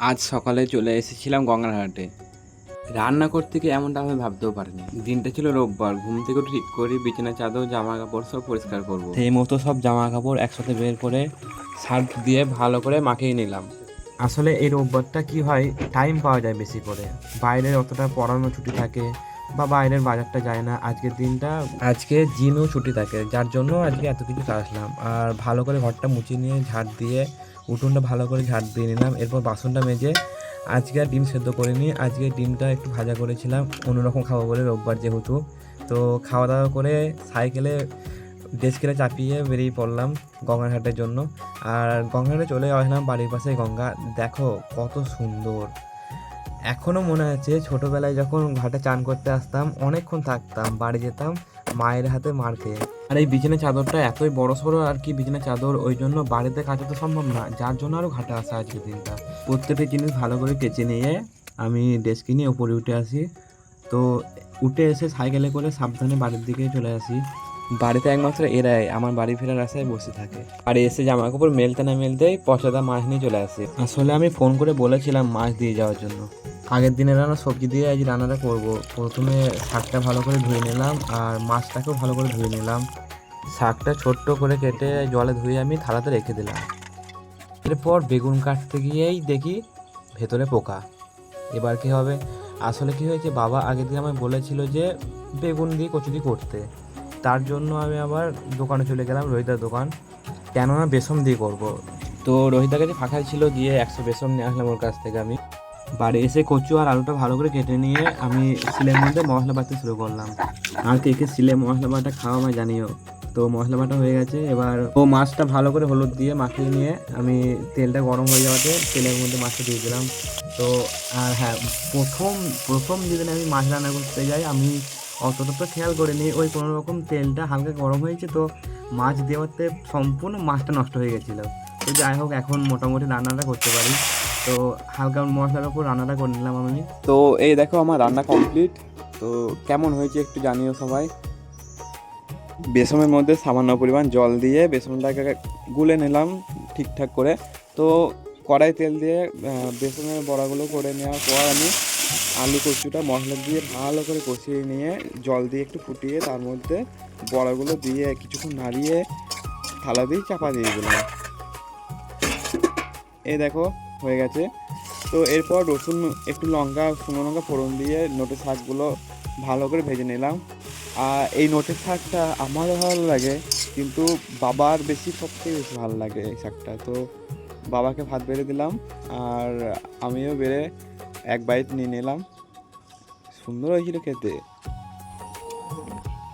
আজ সকালে চলে এসেছিলাম গঙ্গার ঘাটে। রান্না করতে গিয়ে এমনটা আমি ভাবতেও পারিনি। দিনটা ছিল রোববার, ঘুম থেকে ঠিক করি বিছানা চাদর জামা কাপড় সব পরিষ্কার করব। সেই মতো সব জামা কাপড় একসাথে বের করে সার্ফ দিয়ে ভালো করে মাখিয়ে নিলাম। আসলে এই রোববারটা কি হয়, টাইম পাওয়া যায় বেশি করে, বাইরে অতটা পড়ানো ছুটি থাকে বা বাইরের বাজারটা যায় না। আজকের দিনটা আজকে জিমও ছুটি থাকে, যার জন্য আজকে এত কিছু আসলাম। আর ভালো করে ঘরটা মুছিয়ে নিয়ে ঝাড় দিয়ে উঠোনটা ভালো করে ঝাড় দিয়ে নিলাম। এরপর বাসনটা মেজে আজকে আর ডিম সেদ্ধ করিনি, আজকে ডিমটা একটু ভাজা করেছিলাম অন্যরকম খাবো বলে, রোববার যেহেতু। তো খাওয়া দাওয়া করে সাইকেলে ডেস্কেলে চাপিয়ে বেরিয়ে পড়লাম গঙ্গাঘাটের জন্য। আর গঙ্গাঘাটে চলে আসলাম, বাড়ির পাশে গঙ্গা। দেখো কত সুন্দর। এখনও মনে আছে ছোটোবেলায় যখন ঘাটে চান করতে আসতাম, অনেকক্ষণ থাকতাম, বাড়ি যেতাম মায়ের হাতে মার খেয়ে। আর এই বিছানা চাদরটা এতই বড় সড়ো আর কি, বিছানা চাদর, ওই জন্য বাড়িতে কাচা তো সম্ভব না, যার জন্য আরও ঘাটে আসা আজকের দিনটা। প্রত্যেকটি জিনিস ভালো করে কেচে নিয়ে আমি ডেস্কে নিয়ে উপরে উঠে আসি। তো উঠে এসে সাইকেলে করে সাবধানে বাড়ির দিকে চলে আসি। বাড়িতে একমাত্র এরাই আমার বাড়ি ফেরার আশায় বসে থাকে। বাড়ি এসে জামা কাপড় মেলতে না মেলতেই পচা মাছ নিয়ে চলে আসে। আসলে আমি ফোন করে বলেছিলাম মাছ দিয়ে যাওয়ার জন্য। আগের দিনের রান্না সবজি দিয়ে আজ রান্নাটা করব। প্রথমে শাকটা ভালো করে ধুয়ে নিলাম আর মাছটাকেও ভালো করে ধুয়ে নিলাম। শাকটা ছোট্ট করে কেটে জলে ধুয়ে আমি থালাতে রেখে দিলাম। এরপর বেগুন কাটতে গিয়েই দেখি ভেতরে পোকা। এবার কি হবে? আসলে কি হয়েছে, বাবা আগের দিন আমায় বলেছিল যে বেগুন দিয়ে কচুরি করতে। তার জন্য আমি আবার দোকানে চলে গেলাম, রোহিতার দোকান, কেননা বেসন দিয়ে করব। তো রোহিতার কাছে ফাঁকা ছিল, গিয়ে 100 বেসন নিয়ে আসলাম ওর কাছ থেকে। আমি বাড়ি এসে কচু আর আলুটা ভালো করে কেটে নিয়ে আমি সিলের মধ্যে মশলা বাটতে শুরু করলাম। আর কে কে সিলে মশলা বাটা খাওয়া আমায় জানিও। তো মশলা বাটা হয়ে গেছে, এবার ও মাছটা ভালো করে হলুদ দিয়ে মাখিয়ে নিয়ে আমি তেলটা গরম হয়ে যাওয়াতে তেলের মধ্যে মাছটা দিয়ে দিলাম। তো আর হ্যাঁ, প্রথম প্রথম যেদিন আমি মাছ রান্না করতে যাই, আমি অতটা তো খেয়াল করিনি, ওই কোনো রকম তেলটা হালকা গরম হয়েছে, তো মাছ দেওয়াতে সম্পূর্ণ মাছটা নষ্ট হয়ে গেছিলো। তো যাই হোক, এখন মোটামুটি রান্নাটা করতে পারি। তো হালকা মশলার ওপর রান্নাটা করে নিলাম আমি। তো এই দেখো আমার রান্না কমপ্লিট। তো কেমন হয়েছে একটু জানিও সবাই। বেসনের মধ্যে সামান্য পরিমাণ জল দিয়ে বেসনটাকে গুলে নিলাম ঠিকঠাক করে। তো কড়াই তেল দিয়ে বেসনের বড়াগুলো করে নেওয়ার পর আমি আলু কচুটা মশলা দিয়ে ভালো করে কষিয়ে নিয়ে জল দিয়ে একটু ফুটিয়ে তার মধ্যে বড়াগুলো দিয়ে কিছুক্ষণ নাড়িয়ে থালা দিয়ে চাপা দিয়ে দিলাম। এই দেখো হয়ে গেছে। তো এরপর রসুন একটু লঙ্কা শুকনো লঙ্কা ফোড়ন দিয়ে নোটের শাকগুলো ভালো করে ভেজে নিলাম। আর এই নোটের শাকটা আমারও ভালো লাগে, কিন্তু বাবার সবথেকে বেশি ভালো লাগে এই শাকটা। তো বাবাকে ভাত বেড়ে দিলাম আর আমিও বেড়ে এক বাইট নিয়ে নিলাম। সুন্দর হয়েছিল খেতে।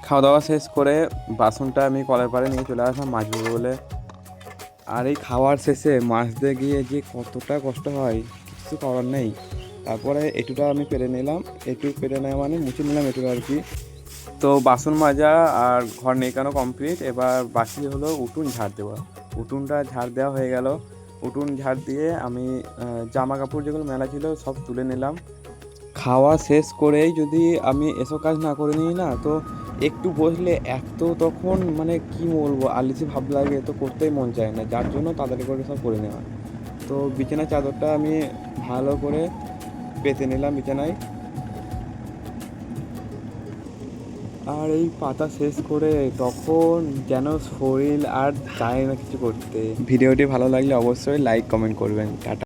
খাওয়া দাওয়া শেষ করে বাসনটা আমি কলের পাড়ে নিয়ে চলে আসলাম মাছ ধরবো বলে। আর এই খাওয়ার শেষে মাছ দিয়ে গিয়ে যে কতটা কষ্ট হয় কিছু করার নেই। তারপরে এটুটা আমি পেরে নিলাম, এটু পেরে নেওয়া মানে মুছে নিলাম এটু আর কি। তো বাসন মাজা আর ঘর নেকানো কমপ্লিট। এবার বাকি হলো উঠোন ঝাড় দেওয়া। উঠোনটা ঝাড় দেওয়া হয়ে গেল। উঠোন ঝাড় দিয়ে আমি জামা কাপড় যেগুলো মেলা ছিল সব তুলে নিলাম। খাওয়া শেষ করেই যদি আমি এসব কাজ না করে নিই না, তো একটু বসলে এত তখন মানে কি বলবো আলিসি ভাব লাগে, তো করতেই মন চায় না, যার জন্য তাড়াতাড়ি করে সব করে নেওয়া। তো বিছানার চাদরটা আমি ভালো করে পেতে নিলাম বিছানায়। আর এই পাতা শেষ করে তখন যেন শরীর আর চায় না কিছু করতে। ভিডিওটি ভালো লাগলে অবশ্যই লাইক কমেন্ট করবেন। টাটা।